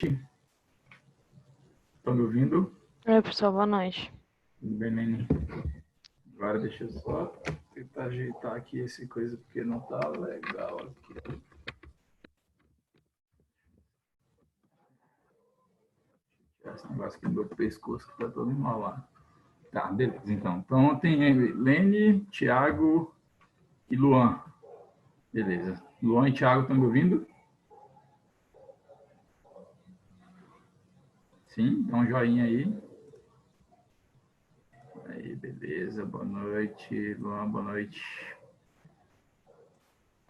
Estão me ouvindo? Oi, pessoal, boa noite. Tudo bem, Lene? Agora deixa eu só tentar ajeitar aqui esse coisa, porque não tá legal aqui. Esse negócio aqui do meu pescoço que tá todo enrolado. Tá, beleza, então. Então tem Lene, Thiago e Luan. Beleza. Luan e Thiago estão me ouvindo? Sim? Dá um joinha aí. Aí, beleza. Boa noite, Luan, boa noite.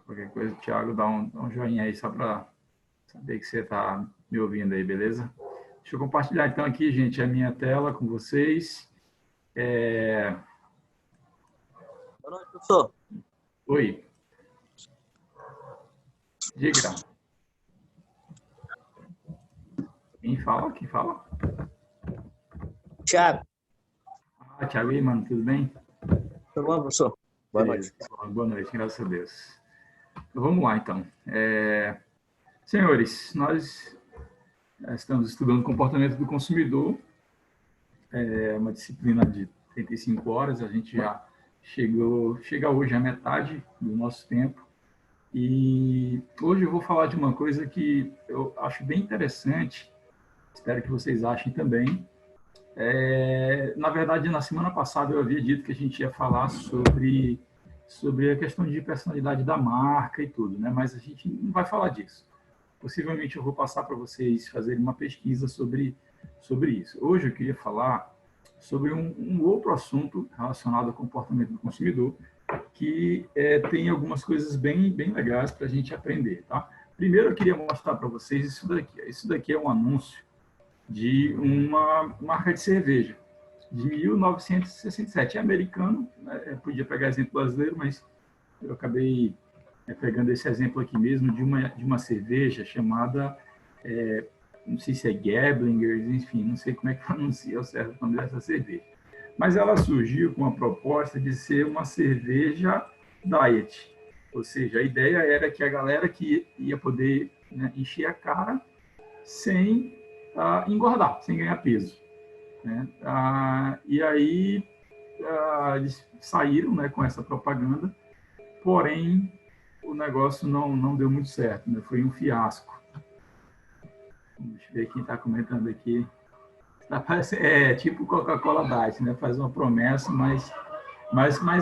Qualquer coisa, Thiago, dá um joinha aí só para saber que você está me ouvindo aí, beleza? Deixa eu compartilhar então aqui, gente, a minha tela com vocês. Boa noite, professor. Oi. Diga. Quem fala? Quem fala? Thiago. Ah, Thiago, aí, mano, tudo bem? Tudo bom, professor? Boa noite. Boa noite, graças a Deus. Então, vamos lá, então. Senhores, nós estamos estudando comportamento do consumidor. É uma disciplina de 35 horas, a gente já chega hoje à metade do nosso tempo. E hoje eu vou falar de uma coisa que eu acho bem interessante, espero que vocês achem também. Na verdade, na semana passada eu havia dito que a gente ia falar sobre a questão de personalidade da marca e tudo, né? Mas a gente não vai falar disso. Possivelmente eu vou passar para vocês fazerem uma pesquisa sobre isso. Hoje eu queria falar sobre um outro assunto relacionado ao comportamento do consumidor, que tem algumas coisas bem legais para a gente aprender, tá? Primeiro eu queria mostrar para vocês isso daqui. Isso daqui é um anúncio de uma marca de cerveja de 1967. É americano, né? Podia pegar exemplo brasileiro, mas eu acabei pegando esse exemplo aqui mesmo de uma cerveja chamada, não sei se é Gablinger, enfim, não sei como é que pronuncia o certo nome dessa cerveja. Mas ela surgiu com a proposta de ser uma cerveja diet. Ou seja, a ideia era que a galera que ia poder, né, encher a cara sem engordar, sem ganhar peso, né? E aí eles saíram, né, com essa propaganda, porém o negócio não deu muito certo, né? Foi um fiasco. Deixa eu ver quem está comentando aqui. É tipo Coca-Cola Diet, né? Faz uma promessa, mas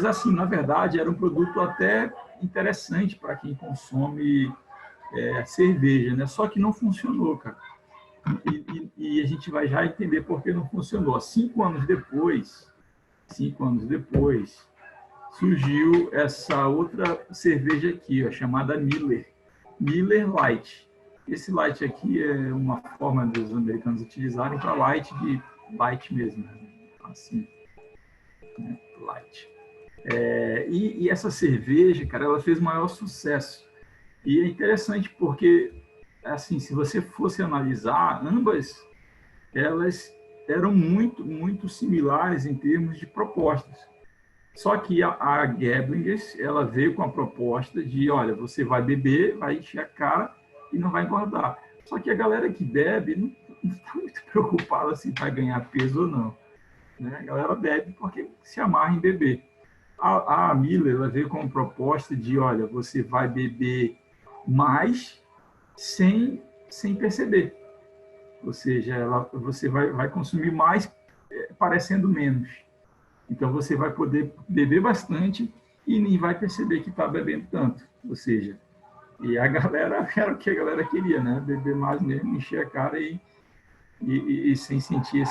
assim, na verdade, era um produto até interessante para quem consome cerveja, né? Só que não funcionou, cara. E a gente vai já entender por que não funcionou. 5 anos depois, surgiu essa outra cerveja aqui, ó, chamada Miller Lite. Esse light aqui é uma forma dos americanos utilizarem para light de light mesmo, né? Assim, né? Light. E essa cerveja, cara, ela fez maior sucesso. E é interessante porque, assim, se você fosse analisar, ambas elas eram muito similares em termos de propostas. Só que a Gablingers, ela veio com a proposta de, olha, você vai beber, vai encher a cara e não vai engordar. Só que a galera que bebe não está muito preocupada se vai ganhar peso ou não, né? A galera bebe porque se amarra em beber. A Miller, ela veio com a proposta de, olha, você vai beber mais sem perceber. Ou seja, você vai consumir mais parecendo menos. Então, você vai poder beber bastante e nem vai perceber que está bebendo tanto. Ou seja, e a galera era o que a galera queria, né? Beber mais mesmo, encher a cara e sem sentir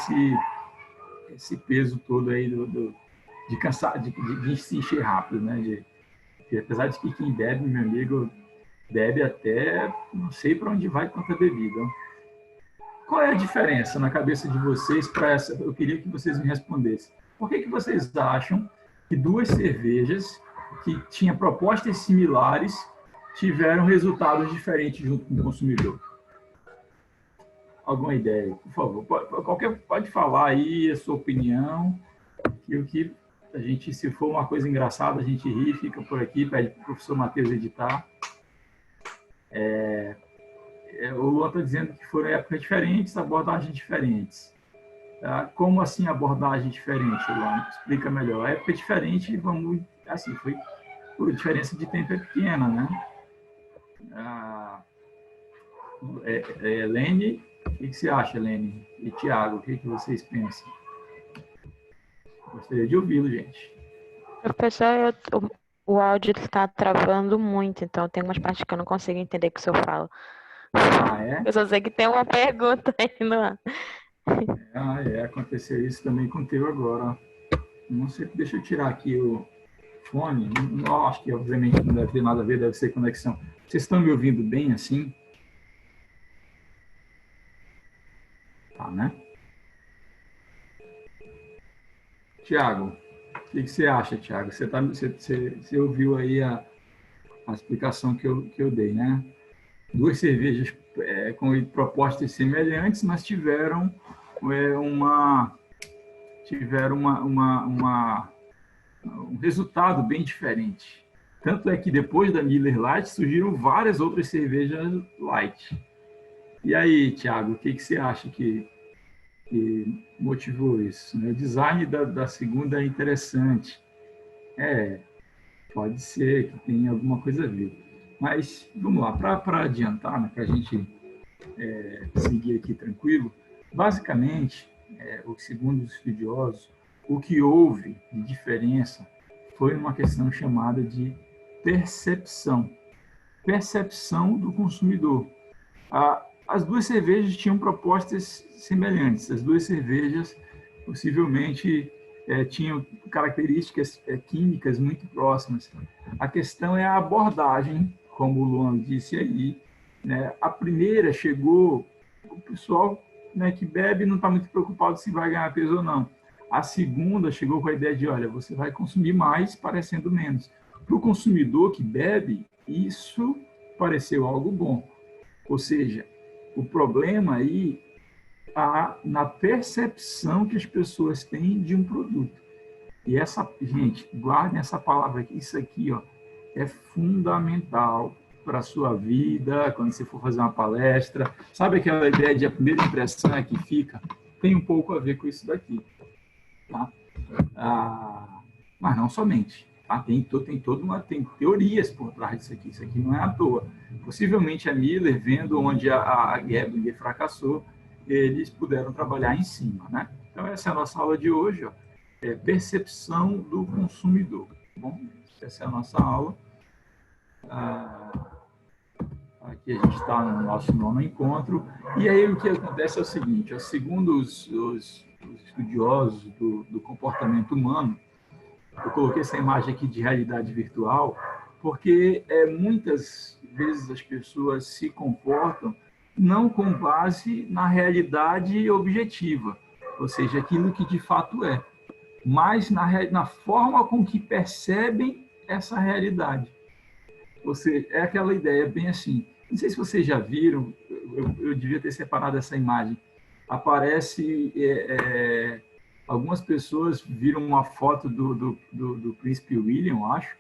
esse peso todo aí de cansar, de se encher rápido, né? Apesar de que quem bebe, meu amigo, bebe até não sei para onde vai tanta bebida. Qual é a diferença na cabeça de vocês para essa? Eu queria que vocês me respondessem. Por que vocês acham que duas cervejas que tinham propostas similares tiveram resultados diferentes junto com o consumidor? Alguma ideia, por favor? Pode falar aí a sua opinião. E o que a gente, se for uma coisa engraçada, a gente ri, fica por aqui, pede para o professor Matheus editar. o Luan está dizendo que foram épocas diferentes, abordagens diferentes. Tá? Como assim abordagem diferente, Luan? Explica melhor. A época é diferente, vamos, assim, foi por diferença de tempo é pequena, né? Helene, o que você acha, Helene? E Tiago, o que vocês pensam? Gostaria de ouvi-lo, gente. Professor, o áudio está travando muito, então tem umas partes que eu não consigo entender o que o senhor fala. Ah, é? Eu só sei que tem uma pergunta aí no ar. Aconteceu isso também com o teu agora. Não sei, deixa eu tirar aqui o fone. Não, acho que obviamente não deve ter nada a ver, deve ser conexão. Vocês estão me ouvindo bem assim? Tá, né? Tiago, o que você acha, Tiago? Você ouviu aí a explicação que eu dei, né? Duas cervejas com propostas semelhantes, mas tiveram um resultado bem diferente. Tanto é que depois da Miller Lite surgiram várias outras cervejas light. E aí, Tiago, o que você acha que motivou isso? O design da segunda é interessante. Pode ser que tenha alguma coisa a ver. Mas vamos lá, para adiantar, né, para a gente seguir aqui tranquilo, basicamente, segundo os estudiosos, o que houve de diferença foi uma questão chamada de percepção do consumidor. As duas cervejas tinham propostas semelhantes, as duas cervejas possivelmente tinham características químicas muito próximas. A questão é a abordagem, como o Luan disse aí, né? A primeira chegou, o pessoal, né, que bebe não está muito preocupado se vai ganhar peso ou não. A segunda chegou com a ideia de, olha, você vai consumir mais parecendo menos. Para o consumidor que bebe, isso pareceu algo bom. Ou seja, o problema aí está na percepção que as pessoas têm de um produto. E gente, guardem essa palavra aqui, isso aqui, ó, é fundamental para a sua vida, quando você for fazer uma palestra. Sabe aquela ideia de a primeira impressão é que fica? Tem um pouco a ver com isso daqui. Tá? Mas não somente. Tá? Tem teorias por trás disso aqui. Isso aqui não é à toa. Possivelmente a Miller, vendo onde a Geblinger fracassou, eles puderam trabalhar em cima. Né? Então, essa é a nossa aula de hoje. Ó. Percepção do consumidor. Tá bom? Essa é a nossa aula. Aqui a gente está no nosso nono encontro. E aí o que acontece é o seguinte, ó, segundo os estudiosos do comportamento humano, eu coloquei essa imagem aqui de realidade virtual, porque muitas vezes as pessoas se comportam não com base na realidade objetiva, ou seja, aquilo que de fato é, mas na forma com que percebem essa realidade. Ou seja, é aquela ideia bem assim. Não sei se vocês já viram, eu devia ter separado essa imagem. Aparece, algumas pessoas viram uma foto do príncipe William, eu acho,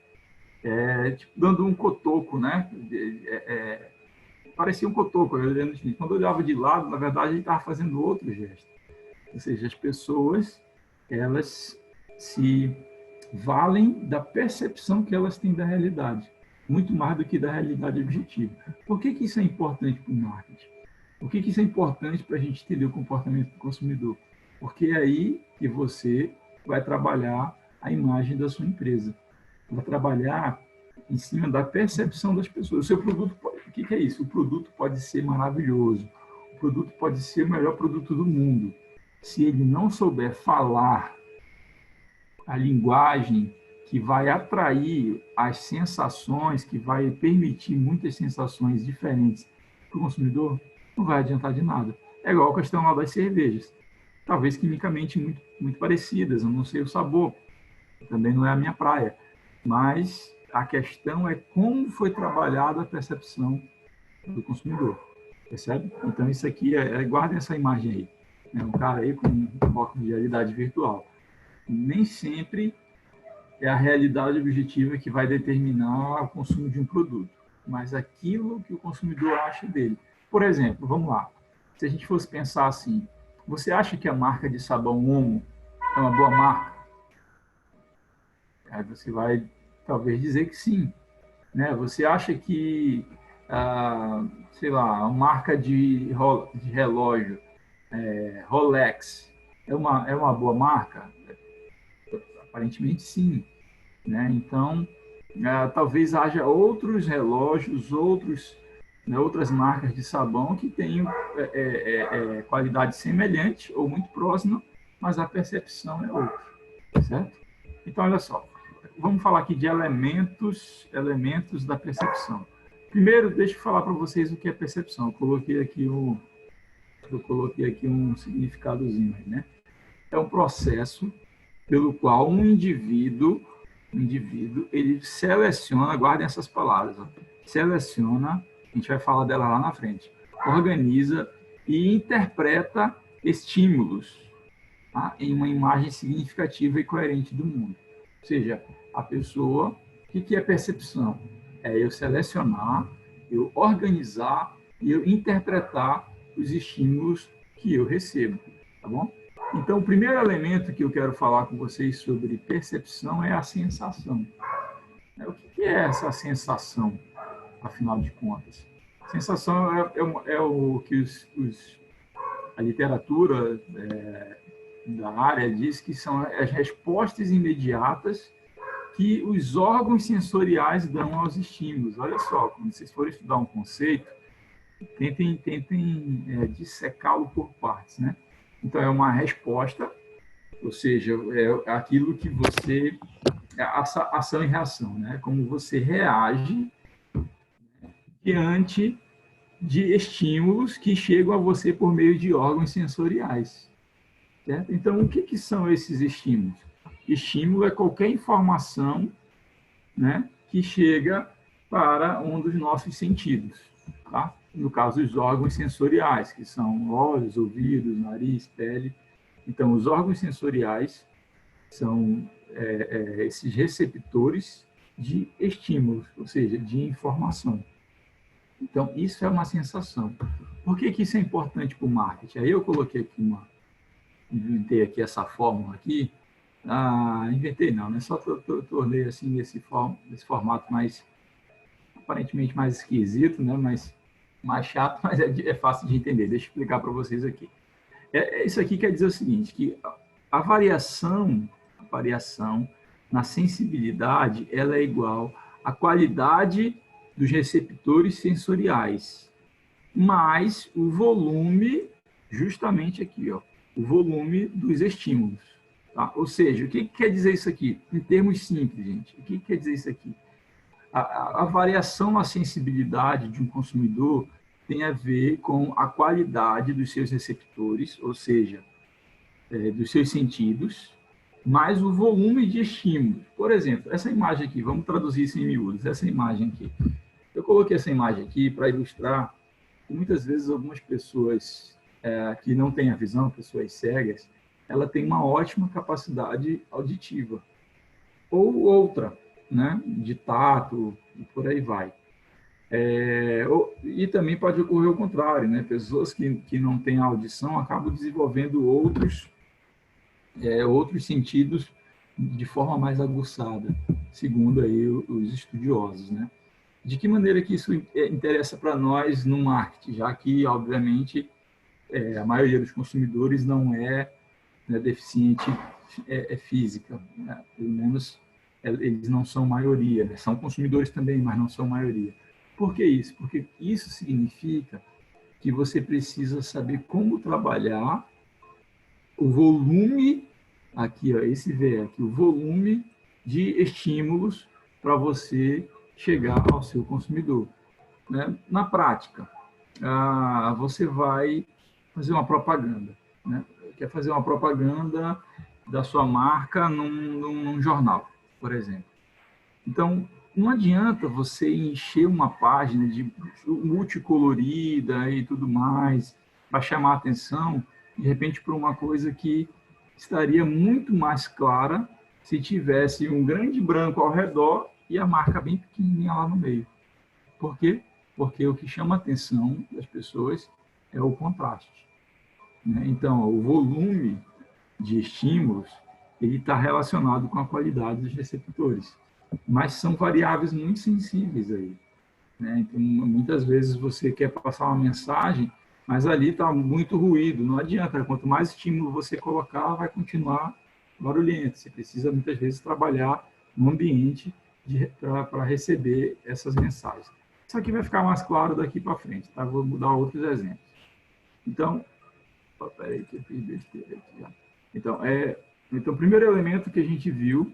tipo, dando um cotoco, né? Parecia um cotoco. Quando eu olhava de lado, na verdade, ele estava fazendo outro gesto. Ou seja, as pessoas, elas se valem da percepção que elas têm da realidade, muito mais do que da realidade objetiva. Por que isso é importante para o marketing? Por que isso é importante para a gente entender o comportamento do consumidor? Porque é aí que você vai trabalhar a imagem da sua empresa. Vai trabalhar em cima da percepção das pessoas. O seu produto, o que é isso? O produto pode ser maravilhoso. O produto pode ser o melhor produto do mundo. Se ele não souber falar a linguagem que vai atrair as sensações, que vai permitir muitas sensações diferentes para o consumidor, não vai adiantar de nada. É igual a questão lá das cervejas. Talvez quimicamente muito, muito parecidas, eu não sei o sabor, também não é a minha praia. Mas a questão é como foi trabalhada a percepção do consumidor. Percebe? Então, isso aqui, guardem essa imagem aí. É um cara aí com um óculos de realidade virtual. Nem sempre é a realidade objetiva que vai determinar o consumo de um produto, mas aquilo que o consumidor acha dele. por exemplo, vamos lá, se a gente fosse pensar assim, você acha que a marca de sabão Omo é uma boa marca? Aí você vai talvez dizer que sim, né? Você acha que, sei lá, a marca de relógio, Rolex, é uma boa marca? Aparentemente sim, né? Então, talvez haja outros relógios, outras marcas de sabão que tenham qualidade semelhante ou muito próxima, mas a percepção é outra, certo? Então, olha só, vamos falar aqui de elementos da percepção. Primeiro, deixa eu falar para vocês o que é percepção. Eu coloquei aqui um significadozinho, né? É um processo pelo qual um indivíduo, ele seleciona, guardem essas palavras, ó, seleciona, a gente vai falar dela lá na frente, organiza e interpreta estímulos, tá, em uma imagem significativa e coerente do mundo. Ou seja, a pessoa, o que é percepção? É eu selecionar, eu organizar e eu interpretar os estímulos que eu recebo, tá bom? Então, o primeiro elemento que eu quero falar com vocês sobre percepção é a sensação. O que é essa sensação, afinal de contas? Sensação é o que a literatura da área diz que são as respostas imediatas que os órgãos sensoriais dão aos estímulos. Olha só, quando vocês forem estudar um conceito, tentem dissecá-lo por partes, né? Então, é uma resposta, ou seja, é aquilo que você... ação e reação, né? Como você reage diante de estímulos que chegam a você por meio de órgãos sensoriais, certo? Então, o que são esses estímulos? Estímulo é qualquer informação, né, que chega para um dos nossos sentidos, tá? No caso, os órgãos sensoriais, que são olhos, ouvidos, nariz, pele. Então, os órgãos sensoriais são esses receptores de estímulos, ou seja, de informação. Então, isso é uma sensação. Por que isso é importante para o marketing? Aí eu coloquei aqui inventei aqui essa fórmula aqui. Inventei não, né? Só tornei assim nesse formato aparentemente mais esquisito, né? Mais chato, mas é fácil de entender. Deixa eu explicar para vocês aqui. Isso aqui quer dizer o seguinte, que a variação na sensibilidade, ela é igual à qualidade dos receptores sensoriais, mais o volume, justamente aqui, ó, o volume dos estímulos. Tá? Ou seja, o que quer dizer isso aqui? Em termos simples, gente, o que quer dizer isso aqui? A variação na sensibilidade de um consumidor tem a ver com a qualidade dos seus receptores, ou seja, dos seus sentidos, mais o volume de estímulos. Por exemplo, essa imagem aqui, vamos traduzir isso em miúdos, essa imagem aqui. Eu coloquei essa imagem aqui para ilustrar que muitas vezes algumas pessoas que não têm a visão, pessoas cegas, ela tem uma ótima capacidade auditiva. Ou outra, né, de tato, e por aí vai. E também pode ocorrer o contrário, né? Pessoas que não têm audição acabam desenvolvendo outros sentidos de forma mais aguçada, segundo aí os estudiosos, né? De que maneira que isso interessa para nós no marketing, já que, obviamente, a maioria dos consumidores não é deficiente física, né? Pelo menos eles não são maioria, né? São consumidores também, mas não são maioria. Por que isso? Porque isso significa que você precisa saber como trabalhar o volume, aqui, ó, esse V aqui, o volume de estímulos para você chegar ao seu consumidor, né? Na prática, você vai fazer uma propaganda, né? Quer fazer uma propaganda da sua marca num jornal, por exemplo. Então, não adianta você encher uma página de multicolorida e tudo mais para chamar a atenção, de repente, por uma coisa que estaria muito mais clara se tivesse um grande branco ao redor e a marca bem pequenininha lá no meio. Por quê? porque o que chama a atenção das pessoas é o contraste, né? Então, o volume de estímulos ele está relacionado com a qualidade dos receptores, mas são variáveis muito sensíveis aí, né? Então, muitas vezes você quer passar uma mensagem, mas ali está muito ruído, não adianta, quanto mais estímulo você colocar, vai continuar barulhento. Você precisa, muitas vezes, trabalhar no ambiente para receber essas mensagens. Isso aqui vai ficar mais claro daqui para frente, tá? Vou dar outros exemplos. Então, peraí que eu fiz besteira aqui, ó. Então, o primeiro elemento que a gente viu,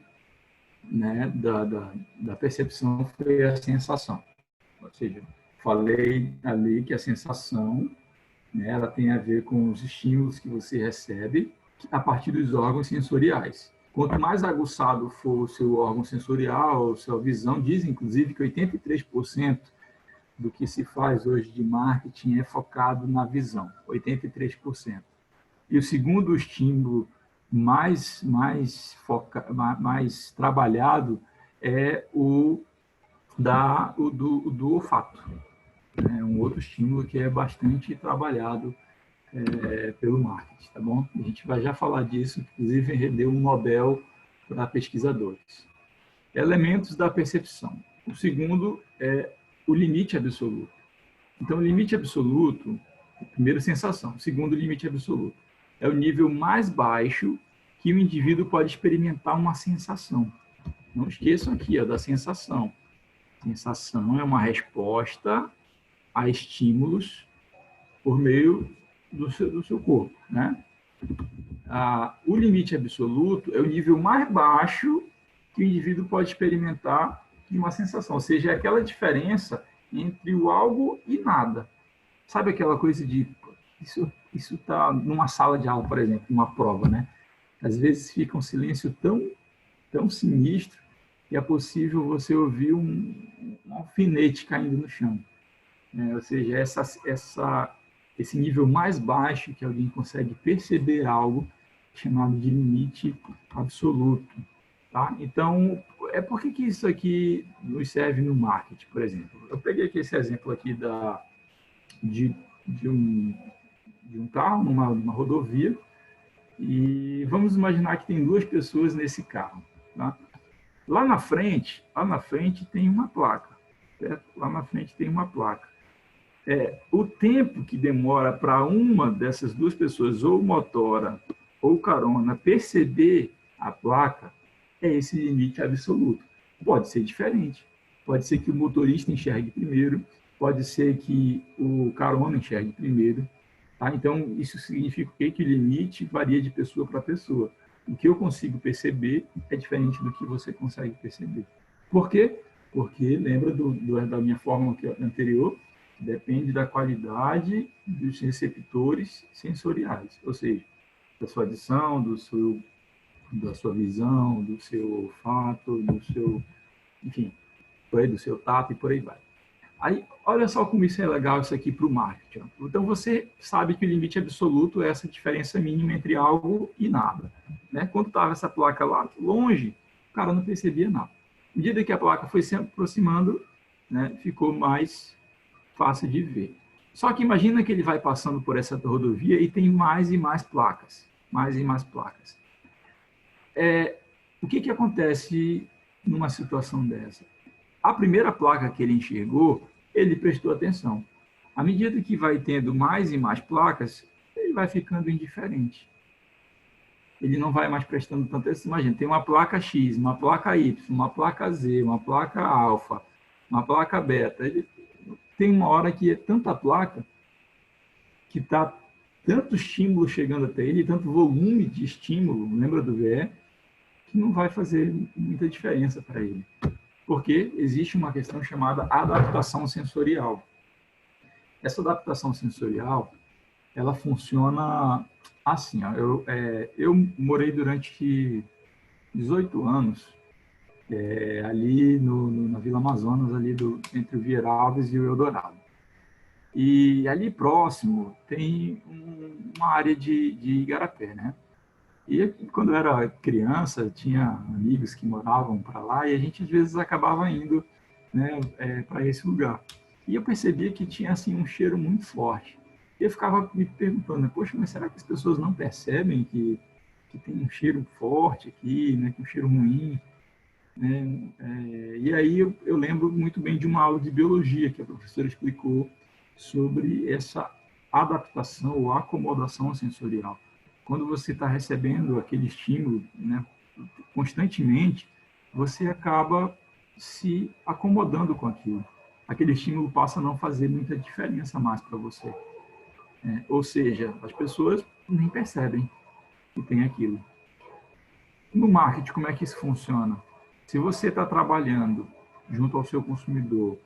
né, da percepção foi a sensação. Ou seja, falei ali que a sensação, né, ela tem a ver com os estímulos que você recebe a partir dos órgãos sensoriais. Quanto mais aguçado for o seu órgão sensorial, sua visão, diz inclusive que 83% do que se faz hoje de marketing é focado na visão, 83%. E o segundo estímulo mais trabalhado é o do olfato. É um outro estímulo que é bastante trabalhado pelo marketing, tá bom? A gente vai já falar disso, inclusive rendeu um Nobel para pesquisadores. Elementos da percepção. O segundo é o limite absoluto. Então, o limite absoluto, primeiro, sensação. O segundo, limite absoluto. É o nível mais baixo que o indivíduo pode experimentar uma sensação. Não esqueçam aqui, da sensação. Sensação é uma resposta a estímulos por meio do seu corpo, né? O limite absoluto é o nível mais baixo que o indivíduo pode experimentar de uma sensação, ou seja, é aquela diferença entre o algo e nada. Sabe aquela coisa de isso está numa sala de aula, por exemplo, uma prova, né? Às vezes fica um silêncio tão sinistro que é possível você ouvir um alfinete caindo no chão. Ou seja, esse nível mais baixo que alguém consegue perceber algo, chamado de limite absoluto. Tá? Então, por que isso aqui nos serve no marketing, por exemplo? Eu peguei aqui esse exemplo aqui de um carro numa rodovia e vamos imaginar que tem duas pessoas nesse carro. Tá? Lá na frente tem uma placa. Certo? Lá na frente tem uma placa. O tempo que demora para uma dessas duas pessoas, ou motora ou carona, perceber a placa, é esse limite absoluto. Pode ser diferente. Pode ser que o motorista enxergue primeiro, pode ser que o carona enxergue primeiro. Tá? Então, isso significa que o limite varia de pessoa para pessoa. O que eu consigo perceber é diferente do que você consegue perceber. Por quê? Porque, lembra da minha fórmula anterior, depende da qualidade dos receptores sensoriais, ou seja, da sua audição, da sua visão, do seu olfato, enfim, do seu tato e por aí vai. Aí, olha só como isso é legal, isso aqui para o marketing. Então, você sabe que o limite absoluto é essa diferença mínima entre algo e nada. Né? Quando estava essa placa lá longe, o cara não percebia nada. À medida que a placa foi se aproximando, né, ficou mais fácil de ver. Só que imagina que ele vai passando por essa rodovia e tem mais e mais placas. Mais e mais placas. O que acontece numa situação dessa? A primeira placa que ele enxergou, ele prestou atenção. À medida que vai tendo mais e mais placas, ele vai ficando indiferente. Ele não vai mais prestando tanta atenção. Imagina, tem uma placa X, uma placa Y, uma placa Z, uma placa alfa, uma placa beta. Tem uma hora que é tanta placa que está tanto estímulo chegando até ele, tanto volume de estímulo, lembra do VE, que não vai fazer muita diferença para ele. Porque existe uma questão chamada adaptação sensorial. Essa adaptação sensorial, ela funciona assim. Ó, eu morei durante 18 anos ali na Vila Amazonas, ali entre o Vieira Alves e o Eldorado. E ali próximo tem uma área de igarapé, né? E quando eu era criança, tinha amigos que moravam para lá e a gente às vezes acabava indo, né, para esse lugar. E eu percebia que tinha assim um cheiro muito forte. E eu ficava me perguntando, poxa, mas será que as pessoas não percebem que tem um cheiro forte aqui, né, que um cheiro ruim, né? E aí eu lembro muito bem de uma aula de biologia que a professora explicou sobre essa adaptação ou acomodação sensorial. Quando você está recebendo aquele estímulo, né, constantemente, você acaba se acomodando com aquilo. Aquele estímulo passa a não fazer muita diferença mais para você. Ou seja, as pessoas nem percebem que tem aquilo. No marketing, como é que isso funciona? Se você está trabalhando junto ao seu consumidor,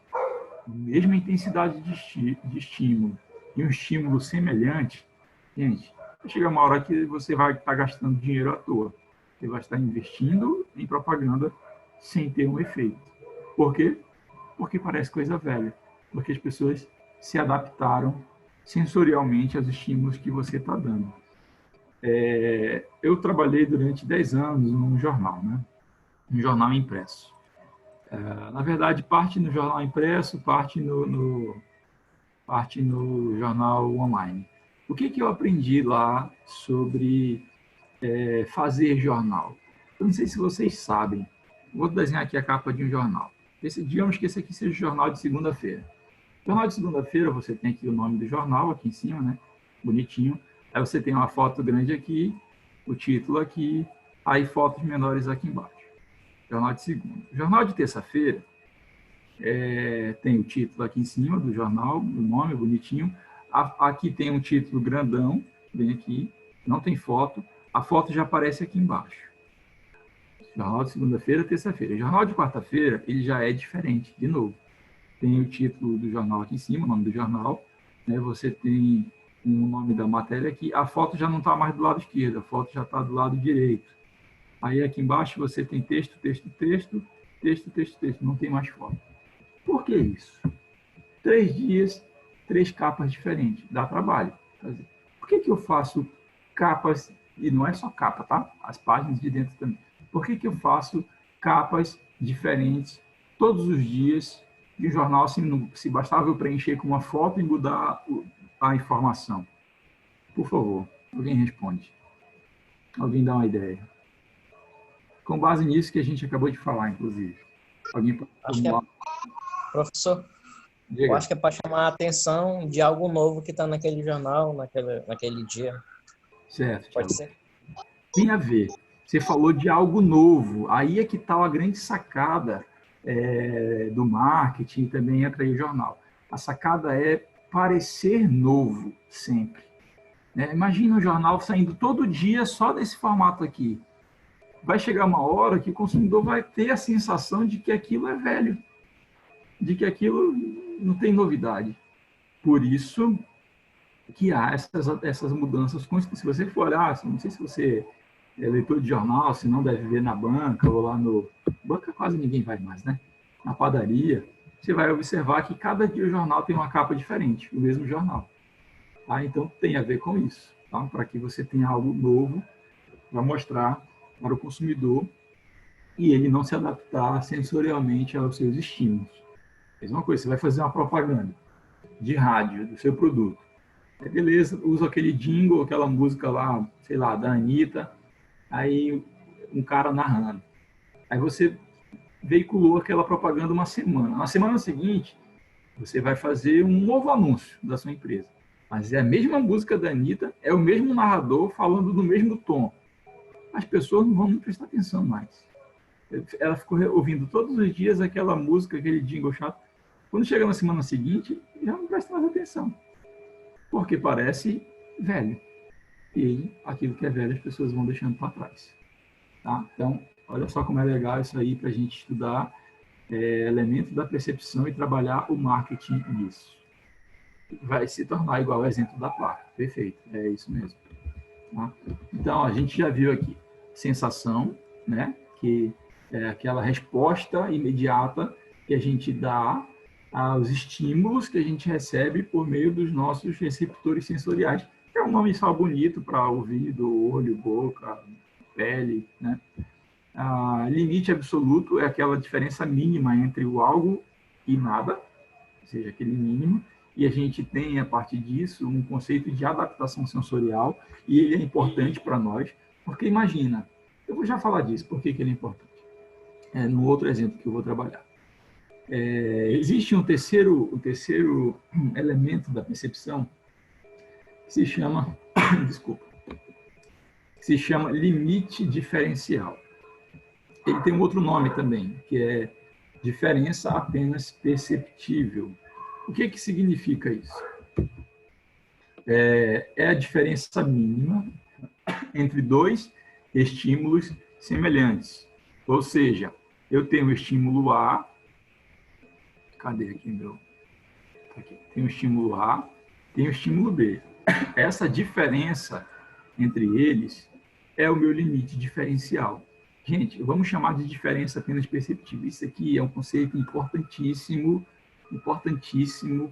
mesma intensidade de estímulo e um estímulo semelhante, gente, chega uma hora que você vai estar gastando dinheiro à toa. Você vai estar investindo em propaganda sem ter um efeito. Por quê? Porque parece coisa velha. Porque as pessoas se adaptaram sensorialmente aos estímulos que você está dando. Eu trabalhei durante 10 anos num jornal, né? Um jornal impresso. Na verdade, parte no jornal impresso, parte no jornal online. O que eu aprendi lá sobre fazer jornal? Eu não sei se vocês sabem. Vou desenhar aqui a capa de um jornal. Digamos que esse aqui seja o jornal de segunda-feira. Jornal de segunda-feira, você tem aqui o nome do jornal, aqui em cima, né? Bonitinho. Aí você tem uma foto grande aqui, o título aqui, aí fotos menores aqui embaixo. Jornal de segunda. Jornal de terça-feira, tem o título aqui em cima do jornal, o nome bonitinho. Aqui tem um título grandão, bem aqui, não tem foto. A foto já aparece aqui embaixo. Jornal de segunda-feira, terça-feira. Jornal de quarta-feira, ele já é diferente, de novo. Tem o título do jornal aqui em cima, o nome do jornal, né? Você tem o nome da matéria aqui. A foto já não está mais do lado esquerdo, a foto já está do lado direito. Aí aqui embaixo você tem texto, texto, texto, texto, texto, texto. Não tem mais foto. Por que isso? 3 dias, 3 capas diferentes. Dá trabalho fazer. Por que eu faço capas, e não é só capa, tá? As páginas de dentro também. Por que eu faço capas diferentes todos os dias de um jornal, se bastava eu preencher com uma foto e mudar a informação? Por favor, alguém responde. Alguém dá uma ideia. Com base nisso que a gente acabou de falar, inclusive. Alguém pode formular? Professor, Diga. eu acho que é para chamar a atenção de algo novo que está naquele jornal, naquele dia. Certo, Pode Thiago. ser? Tem a ver. Você falou de algo novo. Aí é que está a grande sacada do marketing, também entra aí o jornal. A sacada é parecer novo sempre. Imagina um jornal saindo todo dia só desse formato aqui. Vai chegar uma hora que o consumidor vai ter a sensação de que aquilo é velho, de que aquilo não tem novidade. Por isso que há essas mudanças. Se você for olhar, não sei se você é leitor de jornal, se não deve ver na banca ou lá no... Banca quase ninguém vai mais, né? Na padaria, você vai observar que cada dia o jornal tem uma capa diferente, o mesmo jornal. Tá? Então, tem a ver com isso, tá? Para que você tenha algo novo para mostrar para o consumidor e ele não se adaptar sensorialmente aos seus estímulos. Mesma coisa, você vai fazer uma propaganda de rádio do seu produto. Beleza, usa aquele jingle, aquela música lá, sei lá, da Anitta, aí um cara narrando. Aí você veiculou aquela propaganda uma semana. Na semana seguinte, você vai fazer um novo anúncio da sua empresa. Mas é a mesma música da Anitta, é o mesmo narrador falando no mesmo tom. As pessoas não vão nem prestar atenção mais. Ela ficou ouvindo todos os dias aquela música, aquele jingle chato. Quando chega na semana seguinte, já não presta mais atenção. Porque parece velho. E aquilo que é velho as pessoas vão deixando para trás. Tá? Então, olha só como é legal isso aí para a gente estudar elementos da percepção e trabalhar o marketing nisso. Vai se tornar igual ao exemplo da placa. Perfeito, é isso mesmo. Tá? Então, a gente já viu aqui sensação, né? Que é aquela resposta imediata que a gente dá aos estímulos que a gente recebe por meio dos nossos receptores sensoriais. É um nome só bonito para ouvido, olho, boca, pele, né? Limite absoluto é aquela diferença mínima entre o algo e nada. ou seja, aquele mínimo, e a gente tem, a partir disso, um conceito de adaptação sensorial, e ele é importante para nós, porque imagina, eu vou já falar disso, por que ele é importante, no outro exemplo que eu vou trabalhar. Existe um terceiro elemento da percepção que se chama, desculpa, que se chama limite diferencial. Ele tem um outro nome também, que é diferença apenas perceptível. O que significa isso? É a diferença mínima entre dois estímulos semelhantes. Ou seja, eu tenho o estímulo A, cadê aqui meu? Aqui. Tem o estímulo A, tem o estímulo B. Essa diferença entre eles é o meu limite diferencial. Gente, vamos chamar de diferença apenas perceptível. Isso aqui é um conceito importantíssimo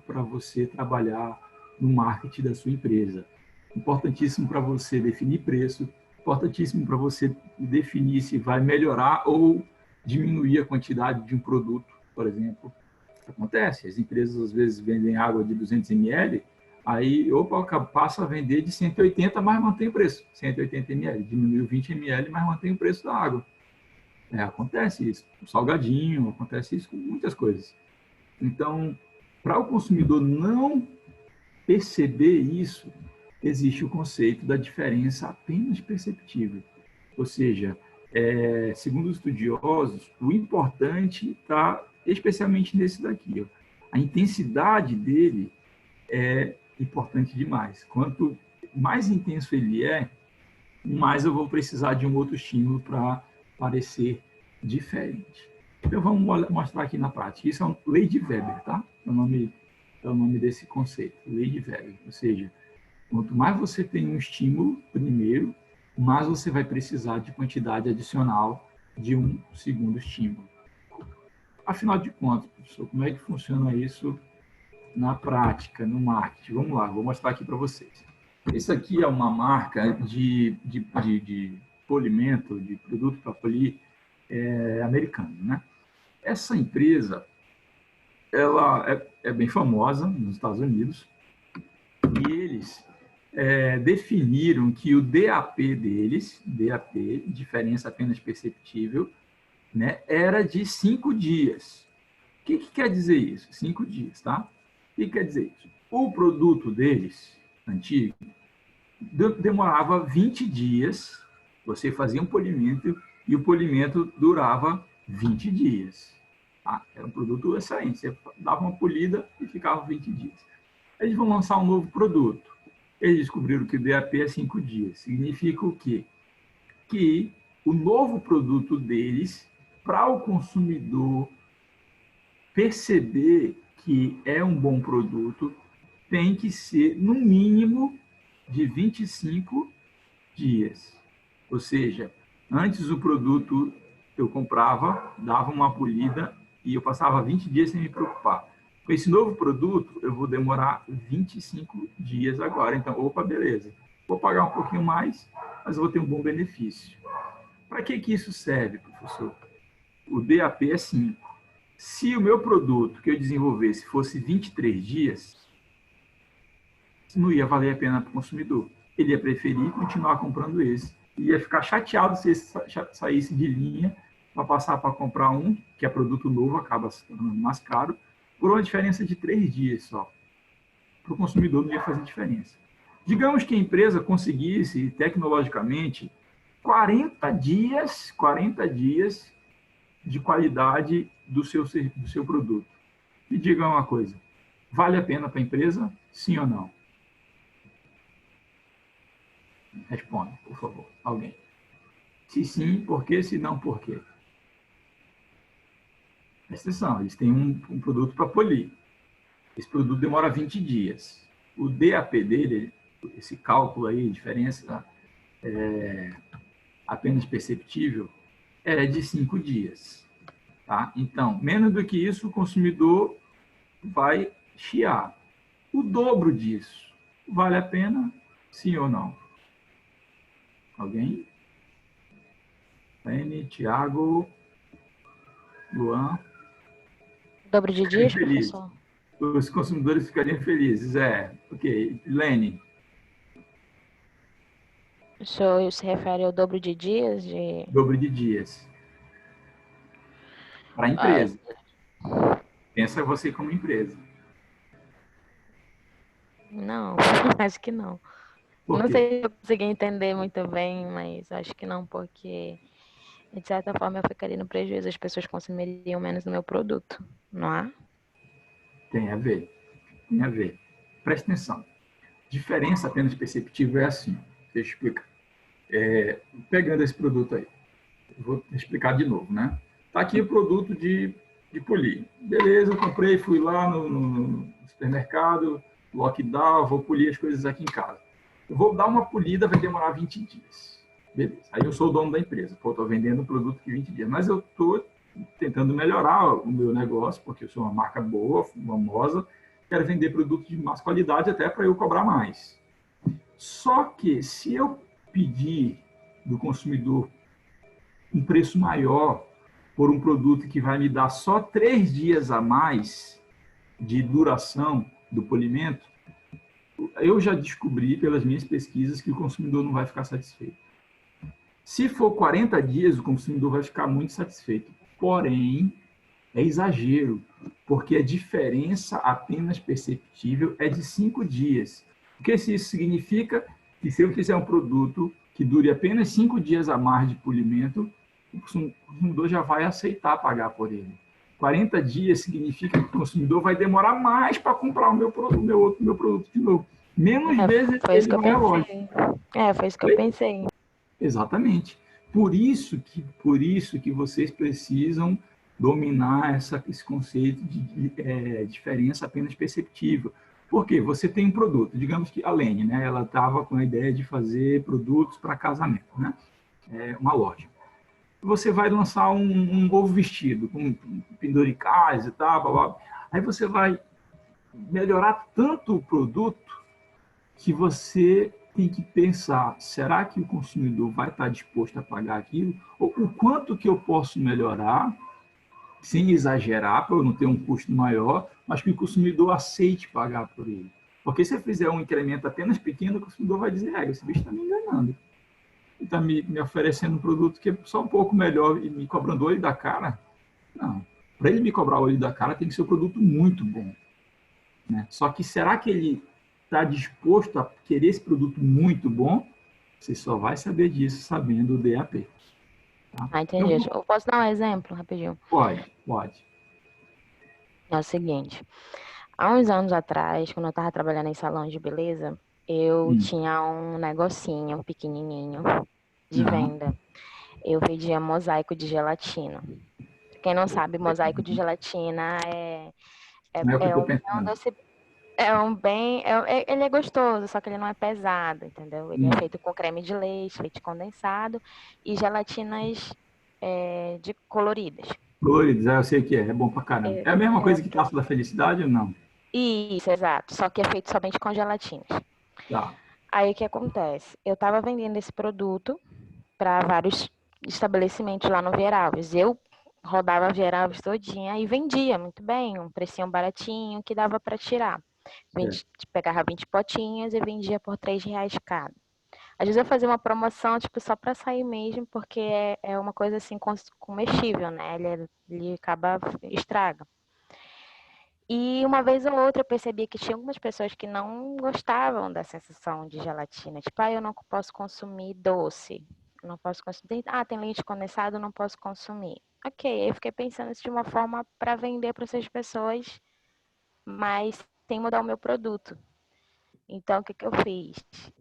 para você trabalhar no marketing da sua empresa. Importantíssimo para você definir preço, importantíssimo para você definir se vai melhorar ou diminuir a quantidade de um produto, por exemplo. Acontece, as empresas às vezes vendem água de 200 ml, aí, passa a vender de 180, mas mantém o preço. 180 ml, diminuiu 20 ml, mas mantém o preço da água. Acontece isso com salgadinho, acontece isso com muitas coisas. Então, para o consumidor não perceber isso, existe o conceito da diferença apenas perceptível. Ou seja, segundo os estudiosos, o importante está especialmente nesse daqui. Ó. A intensidade dele é importante demais. Quanto mais intenso ele é, mais eu vou precisar de um outro estímulo para parecer diferente. Então, vamos mostrar aqui na prática. Isso é uma lei de Weber, tá? É o nome desse conceito, lei de Weber. Ou seja, quanto mais você tem um estímulo primeiro, mais você vai precisar de quantidade adicional de um segundo estímulo. Afinal de contas, professor, como é que funciona isso na prática, no marketing? Vamos lá, vou mostrar aqui para vocês. Esse aqui é uma marca de polimento, de produto para polir americano, né? Essa empresa, ela é bem famosa nos Estados Unidos e eles definiram que o DAP deles, DAP, diferença apenas perceptível, né, era de 5 dias. O que quer dizer isso? 5 dias, tá? O que quer dizer isso? O produto deles, antigo, demorava 20 dias, você fazia um polimento e o polimento durava 20 dias. Tá? Era um produto excelente, você dava uma polida e ficava 20 dias. Eles vão lançar um novo produto. Eles descobriram que o DAP é 5 dias. Significa o quê? Que o novo produto deles, para o consumidor perceber que é um bom produto, tem que ser, no mínimo, de 25 dias. Ou seja, antes o produto eu comprava, dava uma polida e eu passava 20 dias sem me preocupar. Com esse novo produto, eu vou demorar 25 dias agora. Então, opa, beleza. Vou pagar um pouquinho mais, mas vou ter um bom benefício. Para que isso serve, professor? O DAP é 5. Se o meu produto que eu desenvolvesse fosse 23 dias, não ia valer a pena para o consumidor. Ele ia preferir continuar comprando esse. Ia ficar chateado se esse saísse de linha para passar para comprar um, que é produto novo, acaba se tornando mais caro, por uma diferença de 3 dias só. Para o consumidor não ia fazer diferença. Digamos que a empresa conseguisse, tecnologicamente, 40 dias de qualidade do seu produto. Me diga uma coisa, vale a pena para a empresa, sim ou não? Responda, por favor, alguém. Se sim, por quê? Se não, por quê? Presta atenção, eles têm um produto para polir. Esse produto demora 20 dias. O DAP dele, esse cálculo aí, diferença apenas perceptível, é de 5 dias. Tá? Então, menos do que isso, o consumidor vai chiar. O dobro disso, vale a pena, sim ou não? Alguém? Lene, Tiago, Luan. Dobro de dias, professor? os consumidores ficariam felizes. Ok. Lene, O senhor se refere ao dobro de dias de... dobro de dias. Para a Ai, empresa. Pensa você como empresa. não, acho que não. Por Não quê? sei se eu consegui entender muito bem, mas acho que não, porque de certa forma eu ficaria no prejuízo, as pessoas consumiriam menos do meu produto, não é? Tem a ver. Tem a ver. Preste atenção. Diferença apenas perceptível é assim. Deixa eu explicar. Pegando esse produto aí. Vou explicar de novo, né? Tá aqui o produto de polir. Beleza, eu comprei, fui lá no supermercado, lockdown, vou polir as coisas aqui em casa. Eu vou dar uma polida, vai demorar 20 dias. Beleza. Aí eu sou o dono da empresa. Pô, estou vendendo um produto de 20 dias. Mas eu estou tentando melhorar o meu negócio, porque eu sou uma marca boa, famosa, quero vender produtos de mais qualidade até para eu cobrar mais. Só que se eu pedir do consumidor um preço maior por um produto que vai me dar só 3 dias a mais de duração do polimento, eu já descobri pelas minhas pesquisas que o consumidor não vai ficar satisfeito. Se for 40 dias, o consumidor vai ficar muito satisfeito. Porém, é exagero, porque a diferença apenas perceptível é de 5 dias. O que isso significa? Que se eu fizer um produto que dure apenas 5 dias a mais de polimento, o consumidor já vai aceitar pagar por ele. 40 dias significa que o consumidor vai demorar mais para comprar o meu produto de novo. Menos vezes Foi isso ele que eu vai à loja. pensei. Foi isso que eu pensei. Exatamente. Por isso que vocês precisam dominar esse conceito de diferença apenas perceptível. Por quê? Você tem um produto, digamos que a Lene, né, ela estava com a ideia de fazer produtos para casamento, né? Uma loja. Você vai lançar um novo vestido, com penduricais e tal, blá, blá. Aí você vai melhorar tanto o produto que você tem que pensar, será que o consumidor vai estar disposto a pagar aquilo? Ou o quanto que eu posso melhorar, sem exagerar, para eu não ter um custo maior, mas que o consumidor aceite pagar por ele. Porque se eu fizer um incremento apenas pequeno, o consumidor vai dizer, esse bicho está me enganando. Ele está me oferecendo um produto que é só um pouco melhor e me cobrando olho da cara. Não. Para ele me cobrar olho da cara, tem que ser um produto muito bom. Né? Só que será que ele está disposto a querer esse produto muito bom? Você só vai saber disso sabendo o DAP. Tá? Entendi. Então, Eu posso dar um exemplo rapidinho? pode. É o seguinte, há uns anos atrás, quando eu estava trabalhando em salão de beleza, eu tinha um negocinho pequenininho de venda. Eu vendia mosaico de gelatina. Quem não sabe, mosaico de gelatina Não é o que eu estou um pensando. doce, ele é gostoso, só que ele não é pesado, entendeu? Ele é feito com creme de leite, leite condensado e gelatinas de coloridas. Coloridos, eu sei o que é bom pra caramba. É a mesma coisa que Taça da Felicidade ou não? Isso, exato. Só que é feito somente com gelatinas. Tá. Aí o que acontece? Eu estava vendendo esse produto para vários estabelecimentos lá no Vieralves. Eu rodava a Vieralves todinha e vendia muito bem, um precinho baratinho que dava para tirar. Pegava 20 potinhas e vendia por R$3 cada. Às vezes eu fazia uma promoção, tipo, só para sair mesmo, porque é uma coisa assim comestível, né? Ele acaba, estraga. E uma vez ou outra eu percebi que tinha algumas pessoas que não gostavam da sensação de gelatina. Tipo, eu não posso consumir doce. Não posso consumir. Tem leite condensado, não posso consumir. Ok, aí eu fiquei pensando isso de uma forma para vender para essas pessoas, mas sem mudar o meu produto. Então, o que eu fiz?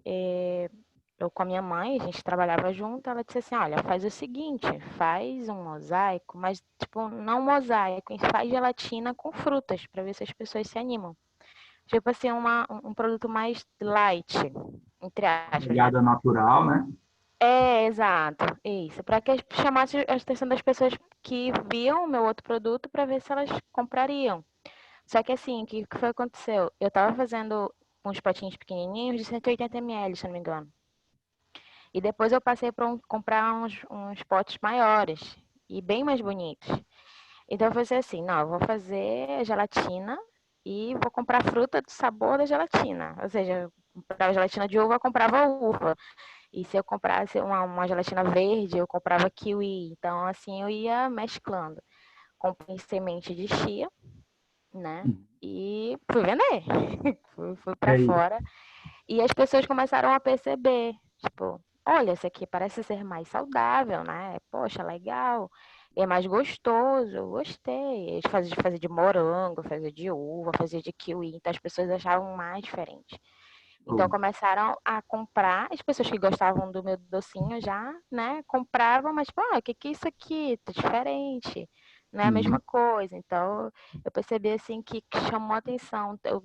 Eu com a minha mãe, a gente trabalhava junto, ela disse assim, olha, faz o seguinte, faz um mosaico, mas tipo, não mosaico, faz gelatina com frutas, para ver se as pessoas se animam. Tipo assim, um produto mais light, entre aspas, né? Pegada natural, né? Exato, isso, para que chamasse a atenção das pessoas que viam o meu outro produto para ver se elas comprariam. Só que assim, o que foi que aconteceu? Eu tava fazendo uns potinhos pequenininhos de 180 ml, se não me engano. E depois eu passei para comprar uns potes maiores e bem mais bonitos. Então eu falei assim, não, eu vou fazer gelatina e vou comprar fruta do sabor da gelatina. Ou seja, eu comprava gelatina de uva, eu comprava uva. E se eu comprasse uma gelatina verde, eu comprava kiwi. Então, assim, eu ia mesclando. Comprei semente de chia, né? E fui vender. fui E para aí? fora. E as pessoas começaram a perceber, tipo, olha, esse aqui parece ser mais saudável, né? Poxa, legal. É mais gostoso, eu gostei. Eles faziam de morango, fazia de uva, fazia de kiwi. Então as pessoas achavam mais diferente. Então Oh, começaram a comprar, as pessoas que gostavam do meu docinho já, né, compravam, mas, pô, o que que é isso aqui? Tá diferente, não é a mesma uhum. coisa. Então eu percebi assim que chamou a atenção. Eu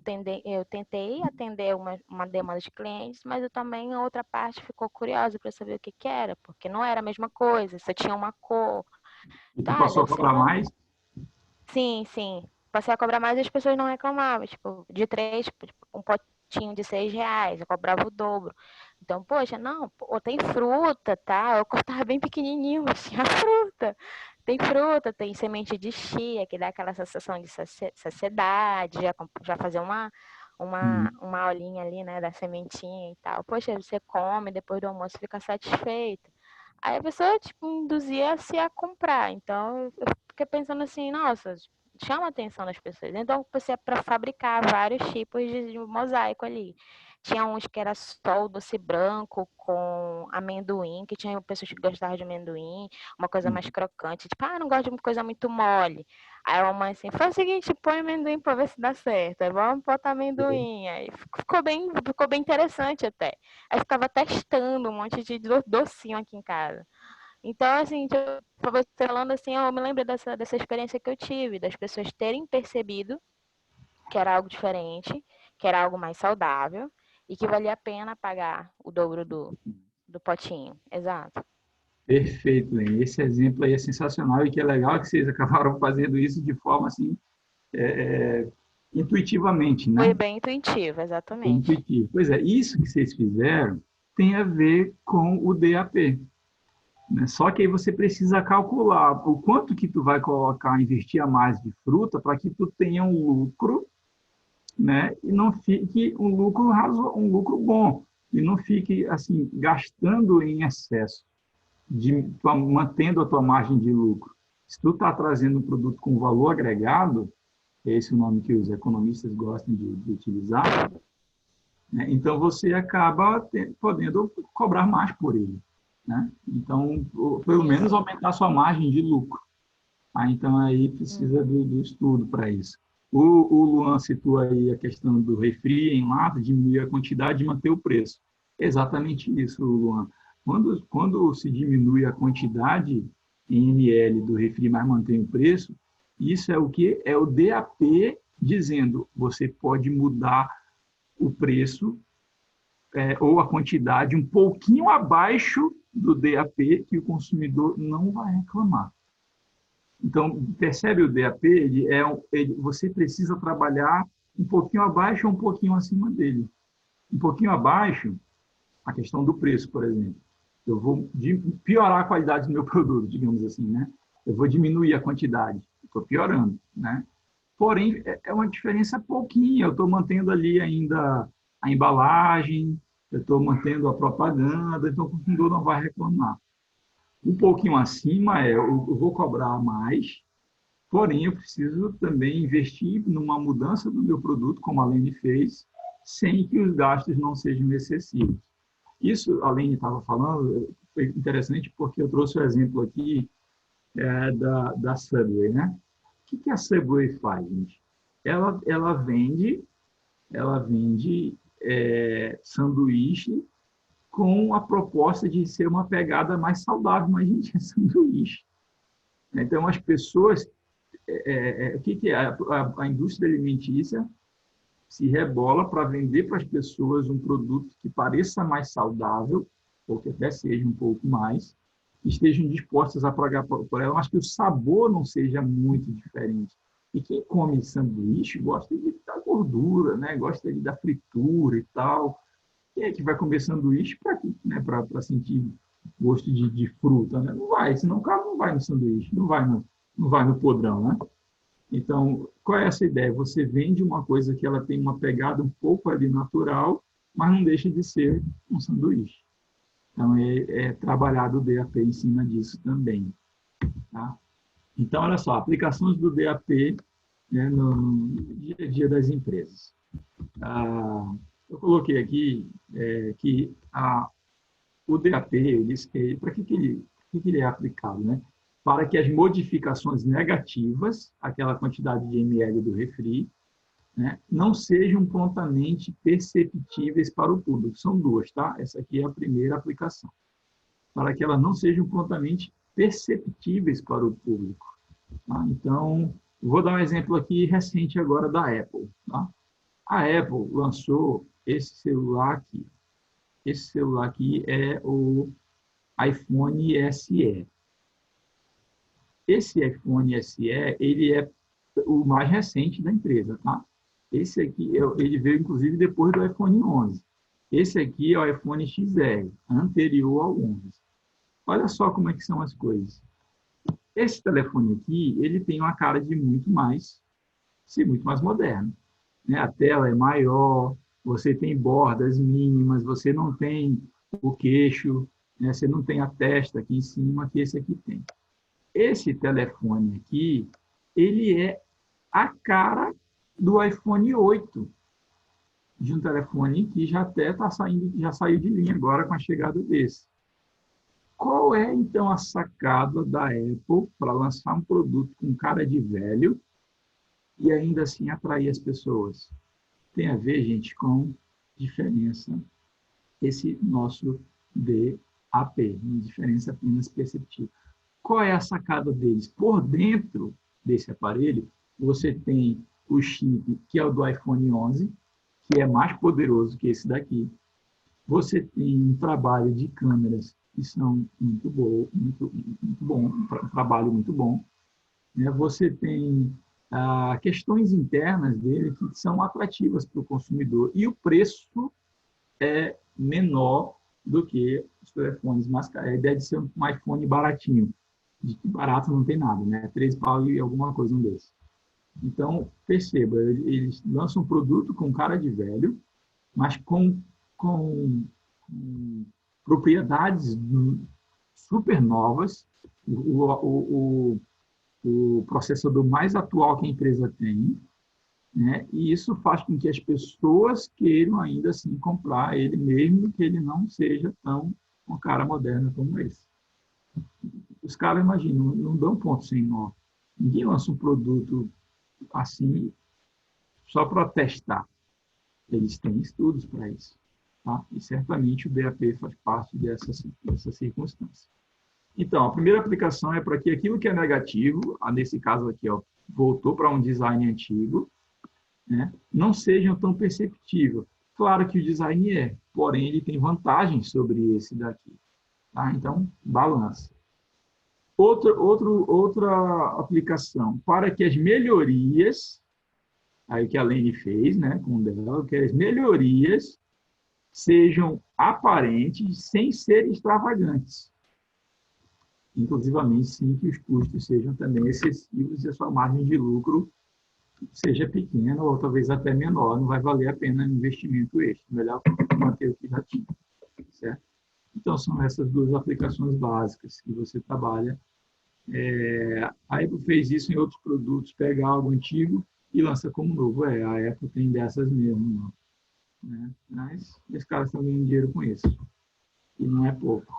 tentei atender uma demanda de clientes, mas eu também, a outra parte ficou curiosa para saber o que que era, porque não era a mesma coisa, só tinha uma cor. E tu Tá, passou a deve ser cobrar normal. mais? Sim, sim. Passei a cobrar mais e as pessoas não reclamavam. Tipo, de três, tipo, um potinho de R$ 6, eu cobrava o dobro. Então, poxa, não, pô, tem fruta, tá? Eu cortava bem pequenininho, mas tinha fruta. Tem fruta, tem semente de chia, que dá aquela sensação de saciedade, já fazer Uhum. uma olhinha ali, né, da sementinha e tal. Poxa, você come, depois do almoço fica satisfeito. Aí a pessoa, tipo, induzia-se a comprar. Então, eu fiquei pensando assim, nossa, chama a atenção das pessoas. Então, eu comecei para fabricar vários tipos de mosaico ali. Tinha uns que era só o doce branco com amendoim, que tinha pessoas que gostavam de amendoim, uma coisa mais Uhum. crocante. Tipo, não gosto de coisa muito mole. Aí a mamãe assim, faz o seguinte, põe amendoim para ver se dá certo. Aí vamos botar amendoim. Aí ficou bem interessante até. Aí ficava testando um monte de docinho aqui em casa. Então, assim, você falando assim, eu me lembro dessa experiência que eu tive, das pessoas terem percebido que era algo diferente, que era algo mais saudável e que valia a pena pagar o dobro do potinho. Exato. Perfeito, Lene. Esse exemplo aí é sensacional e que é legal que vocês acabaram fazendo isso de forma assim, é, é, intuitivamente, Foi né? bem intuitivo, Foi exatamente. intuitivo. Pois é, isso que vocês fizeram tem a ver com o DAP, né? Só que aí você precisa calcular o quanto que tu vai colocar, investir a mais de fruta para que tu tenha um lucro, né? E não fique um lucro um lucro bom e não fique assim gastando em excesso, mantendo a tua margem de lucro. Se tu está trazendo um produto com valor agregado, esse é o nome que os economistas gostam de utilizar, né? Então você acaba podendo cobrar mais por ele, né? Então, pelo Sim, menos sim. aumentar a sua margem de lucro. Então aí precisa Uhum. do estudo para isso. O Luan citou aí a questão do refri em lata, diminuir a quantidade e manter o preço. Exatamente isso, Luan. Quando se diminui a quantidade em ml do refri, mas mantém o preço, isso é o que? É o DAP dizendo você pode mudar o preço ou a quantidade um pouquinho abaixo do DAP que o consumidor não vai reclamar. Então, percebe o DAP? Você precisa trabalhar um pouquinho abaixo ou um pouquinho acima dele. Um pouquinho abaixo, a questão do preço, por exemplo. Eu vou piorar a qualidade do meu produto, digamos assim, né? Eu vou diminuir a quantidade. Estou piorando, né? Porém, é uma diferença pouquinha. Eu estou mantendo ali ainda a embalagem, eu estou mantendo a propaganda, então o consumidor não vai reclamar. Um pouquinho acima eu vou cobrar mais, porém eu preciso também investir numa mudança do meu produto, como a Lene fez, sem que os gastos não sejam excessivos. Isso, a Lene estava falando, foi interessante porque eu trouxe o exemplo aqui da Subway, né? O que a Subway faz, gente? Ela vende sanduíche com a proposta de ser uma pegada mais saudável, mas, gente, é sanduíche. Então, as pessoas, o que é? A indústria alimentícia se rebola para vender para as pessoas um produto que pareça mais saudável, ou que até seja um pouco mais, que estejam dispostas a pagar por ela, mas que o sabor não seja muito diferente. E quem come sanduíche gosta da gordura, né? Gosta da fritura e tal. Quem é que vai comer sanduíche para né, sentir gosto de fruta? Né? Não vai, senão o cara não vai no sanduíche, não vai no podrão, né? Então, qual é essa ideia? Você vende uma coisa que ela tem uma pegada um pouco ali natural, mas não deixa de ser um sanduíche. Então, é trabalhado o DAP em cima disso também. Tá? Então, olha só, aplicações do DAP, né, no dia a dia das empresas. Eu coloquei aqui que o DAP, para que ele é aplicado? Né? Para que as modificações negativas, aquela quantidade de ml do refri, né, não sejam prontamente perceptíveis para o público. São duas, tá? Essa aqui é a primeira aplicação. Para que elas não sejam prontamente perceptíveis para o público. Tá? Então, vou dar um exemplo aqui recente agora da Apple. Tá? A Apple lançou esse celular aqui. Esse celular aqui é o iPhone SE. Esse iPhone SE, ele é o mais recente da empresa, tá? Esse aqui, ele veio inclusive depois do iPhone 11. Esse aqui é o iPhone XR, anterior ao 11. Olha só como é que são as coisas. Esse telefone aqui, ele tem uma cara de muito mais moderno, né? A tela é maior, você tem bordas mínimas, você não tem o queixo, né? Você não tem a testa aqui em cima que esse aqui tem. Esse telefone aqui, ele é a cara do iPhone 8, de um telefone que já até está saindo, já saiu de linha agora com a chegada desse. Qual é, então, a sacada da Apple para lançar um produto com cara de velho e ainda assim atrair as pessoas? Tem a ver, gente, com diferença, esse nosso DAP, uma diferença apenas perceptível. Qual é a sacada deles? Por dentro desse aparelho, você tem o chip, que é o do iPhone 11, que é mais poderoso que esse daqui. Você tem um trabalho de câmeras que são muito bom, um trabalho muito bom. Né? Você tem questões internas dele que são atrativas para o consumidor. E o preço é menor do que os telefones mais caros. A ideia de ser um iPhone baratinho. De que barato não tem nada, né? 3 pau e alguma coisa um desses. Então, perceba, eles lançam um produto com cara de velho, mas com propriedades super novas, o processador mais atual que a empresa tem, né? E isso faz com que as pessoas queiram ainda assim comprar ele, mesmo que ele não seja tão com cara moderna como esse. Os caras, imaginam, não dão ponto sem nó. Ninguém lança um produto assim só para testar. Eles têm estudos para isso. Tá? E certamente o DAP faz parte dessa circunstância. Então, a primeira aplicação é para que aquilo que é negativo, nesse caso aqui, ó, voltou para um design antigo, né, não seja tão perceptível. Claro que o design porém ele tem vantagens sobre esse daqui. Tá? Então, balança. Outra aplicação, para que as melhorias, aí que a Lene fez, né, com dela, que as melhorias sejam aparentes sem serem extravagantes. Inclusivamente, sim, que os custos sejam também excessivos e a sua margem de lucro seja pequena ou talvez até menor, não vai valer a pena o investimento extra. Melhor manter o que já tinha, certo? Então, são essas duas aplicações básicas que você trabalha. A Apple fez isso em outros produtos, pega algo antigo e lança como novo. A Apple tem dessas mesmo. Né? Mas os caras estão ganhando dinheiro com isso. E não é pouco.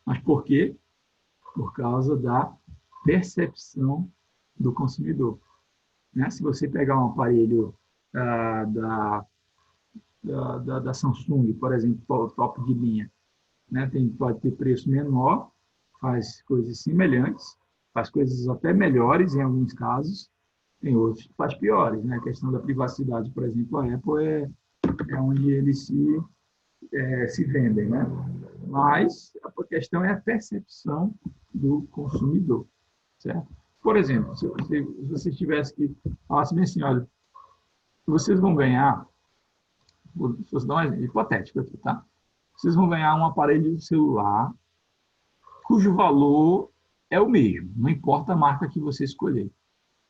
Mas por quê? Por causa da percepção do consumidor. Né? Se você pegar um aparelho da Samsung, por exemplo, top de linha, né? Pode ter preço menor, faz coisas semelhantes, faz coisas até melhores em alguns casos, tem outros que faz piores. Né? A questão da privacidade, por exemplo, a Apple é onde eles se vendem. Né? Mas a questão é a percepção do consumidor. Certo? Por exemplo, se você tivesse que falar assim, assim, olha, vocês vão ganhar, vou dar um exemplo hipotético aqui, tá? Vocês vão ganhar um aparelho celular cujo valor é o mesmo, não importa a marca que você escolher.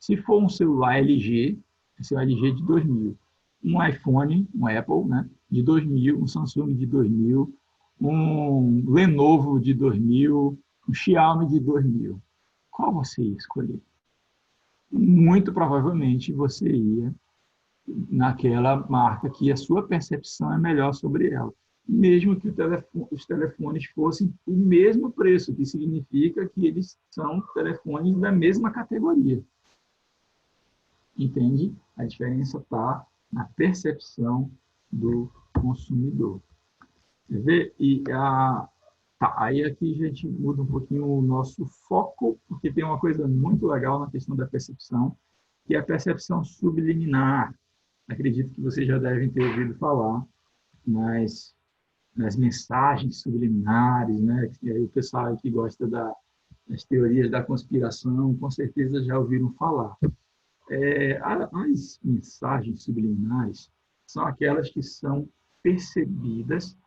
Se for um celular LG, esse é o LG de 2000. Um iPhone, um Apple, né, de 2000, um Samsung de 2000, um Lenovo de 2000, um Xiaomi de 2000. Qual você ia escolher? Muito provavelmente você ia naquela marca que a sua percepção é melhor sobre ela. Mesmo que os telefones fossem o mesmo preço, que significa que eles são telefones da mesma categoria. Entende? A diferença está na percepção do consumidor. Quer ver? Aí aqui a gente muda um pouquinho o nosso foco, porque tem uma coisa muito legal na questão da percepção, que é a percepção subliminar. Acredito que vocês já devem ter ouvido falar nas mensagens subliminares, né? E aí o pessoal que gosta das teorias da conspiração, com certeza já ouviram falar. As mensagens subliminares são aquelas que são percebidas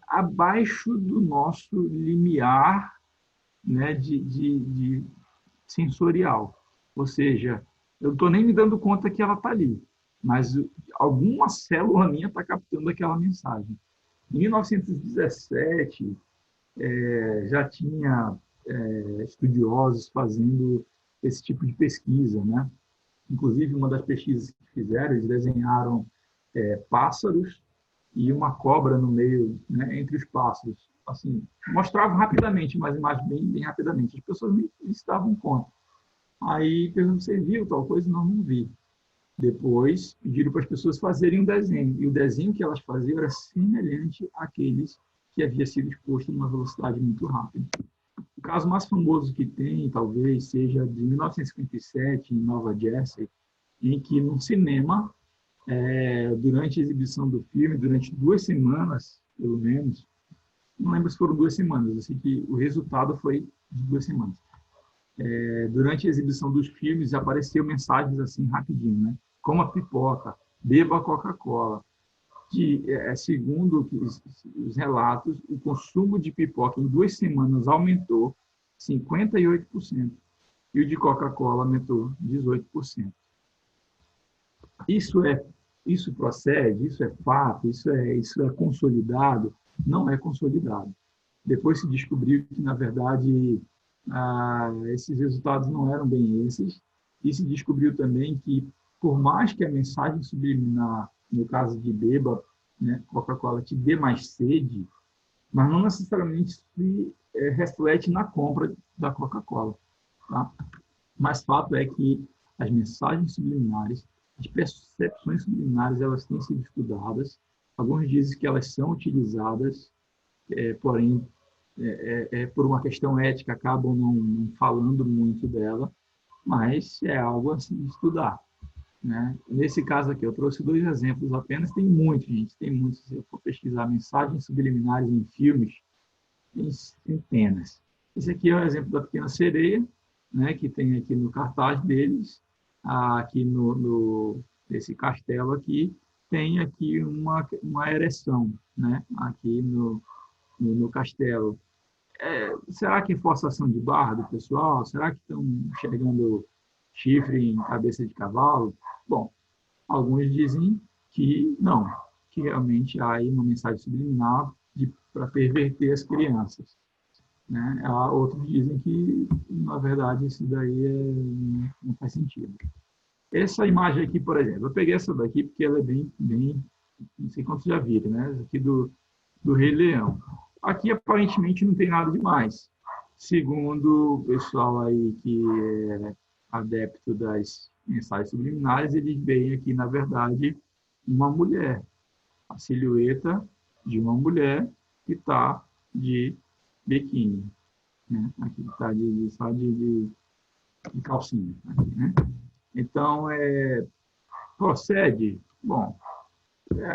abaixo do nosso limiar, né, de sensorial. Ou seja, eu não estou nem me dando conta que ela está ali, mas alguma célula minha está captando aquela mensagem. Em 1917, já tinha estudiosos fazendo esse tipo de pesquisa, né? Inclusive, uma das pesquisas que fizeram, eles desenharam pássaros e uma cobra no meio, né, entre os pássaros. Assim, mostravam rapidamente, mas imagens bem rapidamente. As pessoas nem se davam conta. Aí, perguntam, você viu tal coisa? Não vi. Depois, pediram para as pessoas fazerem um desenho. E o desenho que elas faziam era semelhante àqueles que havia sido exposto numa velocidade muito rápida. O caso mais famoso que tem, talvez, seja de 1957, em Nova Jersey, em que, no cinema, durante a exibição do filme, durante 2 semanas, pelo menos, não lembro se foram 2 semanas, eu sei que o resultado foi de 2 semanas. Durante a exibição dos filmes, apareceu mensagens assim, rapidinho, né? Coma pipoca, beba Coca-Cola. Que, segundo os relatos, o consumo de pipoca em 2 semanas aumentou 58%. E o de Coca-Cola aumentou 18%. Isso procede? Isso é fato? Isso é consolidado? Não é consolidado. Depois se descobriu que, na verdade, esses resultados não eram bem esses. E se descobriu também que, por mais que a mensagem subliminar, no caso de beba, né, Coca-Cola, te dê mais sede, mas não necessariamente se reflete na compra da Coca-Cola. Tá? Mas fato é que as mensagens subliminares, as percepções subliminares, elas têm sido estudadas. Alguns dizem que elas são utilizadas, porém, por uma questão ética, acabam não falando muito dela, mas é algo a se estudar. Né? Nesse caso aqui, eu trouxe 2 exemplos apenas, tem muito, gente, tem muito. Se eu for pesquisar mensagens subliminares em filmes, tem centenas. Esse aqui é o exemplo da Pequena Sereia, né, que tem aqui no cartaz deles, aqui nesse castelo aqui, tem aqui uma ereção, né, aqui no castelo. Será que é forçação de barra do pessoal? Será que estão enxergando chifre em cabeça de cavalo? Bom, alguns dizem que não, que realmente há aí uma mensagem subliminar para perverter as crianças. Né? Outros dizem que, na verdade, isso daí não faz sentido. Essa imagem aqui, por exemplo, eu peguei essa daqui porque ela é bem não sei quantos já viram, né? Essa aqui do Rei Leão. Aqui, aparentemente, não tem nada demais. Segundo o pessoal aí que é adepto das mensagens subliminares, eles veem aqui, na verdade, uma mulher. A silhueta de uma mulher que está de biquíni. Né? Aqui está só de calcinha. Aqui, né? Então, procede. Bom,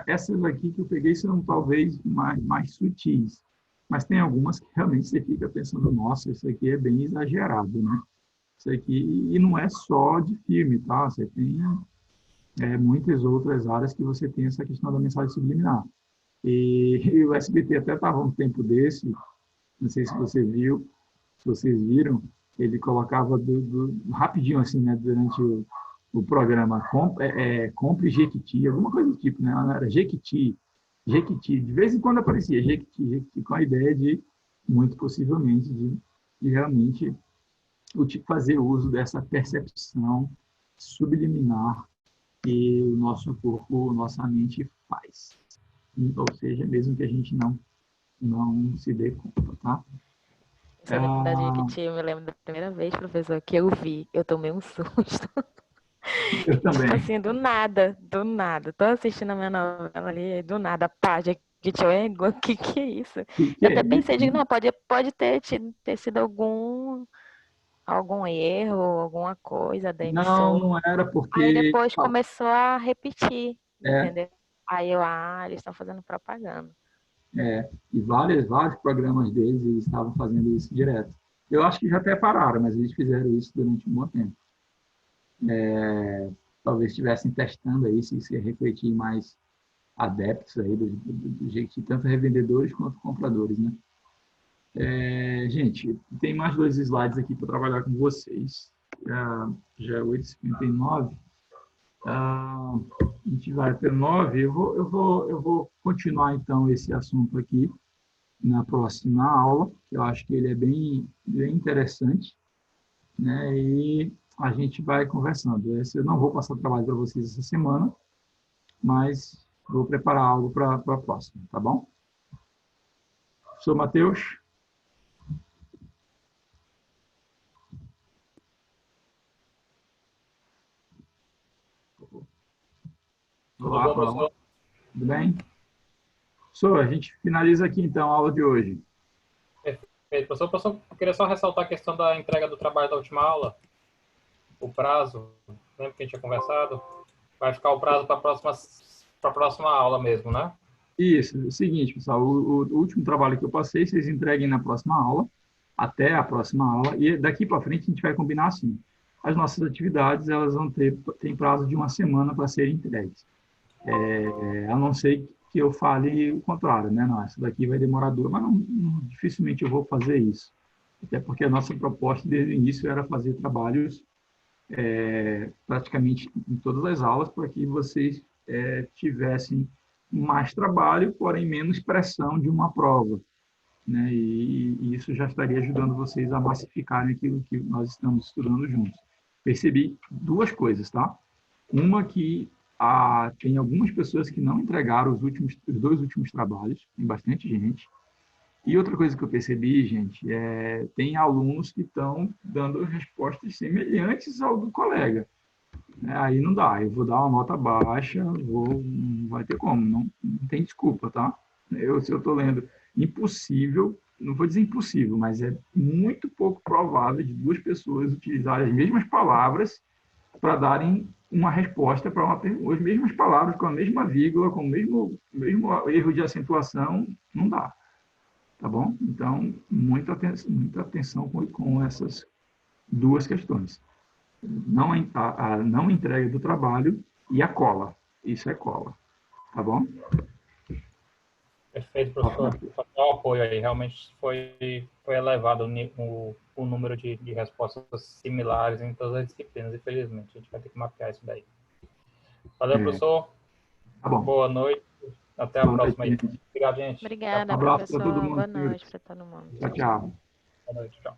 essas aqui que eu peguei são talvez mais sutis, mas tem algumas que realmente você fica pensando, nossa, isso aqui é bem exagerado, né? Isso aqui, e não é só de filme, tá? Você tem muitas outras áreas que você tem essa questão da mensagem subliminar. E o SBT até estava um tempo desse, não sei se você viu, se vocês viram, ele colocava rapidinho, assim, né, durante o programa, compre Jequiti, alguma coisa do tipo, né? Era Jequiti, Jequiti. De vez em quando aparecia Jequiti, Jequiti, com a ideia de, muito possivelmente, de realmente fazer uso dessa percepção subliminar que o nosso corpo, nossa mente faz. Ou seja, mesmo que a gente não se dê conta, tá? Você lembra da Jequiti? Eu me lembro da primeira vez, professor, que eu vi. Eu tomei um susto. Eu Tipo também. assim, do nada, do nada. Tô assistindo a minha novela ali, do nada, pá, Jequiti, eu, o que é isso? Que Eu é até isso, pensei, né? digo, não, pode ter sido algum erro, alguma coisa da Não, emissora. não era Aí porque depois começou a repetir, é, entendeu? Aí eles estão fazendo propaganda. e vários programas deles eles estavam fazendo isso direto. Eu acho que já até pararam, mas eles fizeram isso durante um bom tempo. Talvez estivessem testando aí se ia refletir mais adeptos aí do jeito que tanto revendedores quanto compradores, né? Gente, tem mais 2 slides aqui para trabalhar com vocês. Já é 8h59. A gente vai até 9. Eu vou continuar, então, esse assunto aqui na próxima aula, que eu acho que ele é bem interessante, né? E a gente vai conversando. Eu não vou passar trabalho para vocês essa semana, mas vou preparar algo para a próxima, tá bom? Sou Matheus. Tudo Olá, bom, olá. professor? Tudo bem? A gente finaliza aqui, então, a aula de hoje. Perfeito. Professor, eu queria só ressaltar a questão da entrega do trabalho da última aula, o prazo, lembra que a gente tinha conversado? Vai ficar o prazo para a próxima aula mesmo, né? Isso, é o seguinte, pessoal, o último trabalho que eu passei, vocês entreguem na próxima aula, até a próxima aula, e daqui para frente a gente vai combinar assim. As nossas atividades, elas tem prazo de uma semana para serem entregues. A não ser que eu fale o contrário, né? Não, isso daqui vai demorar 2, mas dificilmente eu vou fazer isso. Até porque a nossa proposta desde o início era fazer trabalhos praticamente em todas as aulas para que vocês tivessem mais trabalho, porém menos pressão de uma prova, né? E isso já estaria ajudando vocês a massificarem aquilo que nós estamos estudando juntos. Percebi 2 coisas, tá? Uma que tem algumas pessoas que não entregaram os 2 últimos trabalhos, tem bastante gente. E outra coisa que eu percebi, gente, tem alunos que estão dando respostas semelhantes ao do colega. Aí não dá, eu vou dar uma nota baixa, não vai ter como, não tem desculpa, tá? Se eu estou lendo impossível, não vou dizer impossível, mas é muito pouco provável de 2 pessoas utilizarem as mesmas palavras para darem uma resposta para uma pergunta. As mesmas palavras, com a mesma vírgula, com o mesmo erro de acentuação, não dá, tá bom? Então, muita atenção com essas 2 questões. A não entrega do trabalho e a cola. Isso é cola. Tá bom? Perfeito, professor. Total apoio aí. Realmente foi elevado o número de respostas similares em todas as disciplinas, infelizmente. A gente vai ter que mapear isso daí. Valeu, professor. Tá bom. Boa noite. Até a Boa noite, próxima aí. gente. Obrigado, gente. Obrigada, Abraço para todo professor. mundo. Boa noite para todo mundo. Tchau, tchau. Boa noite. Tchau.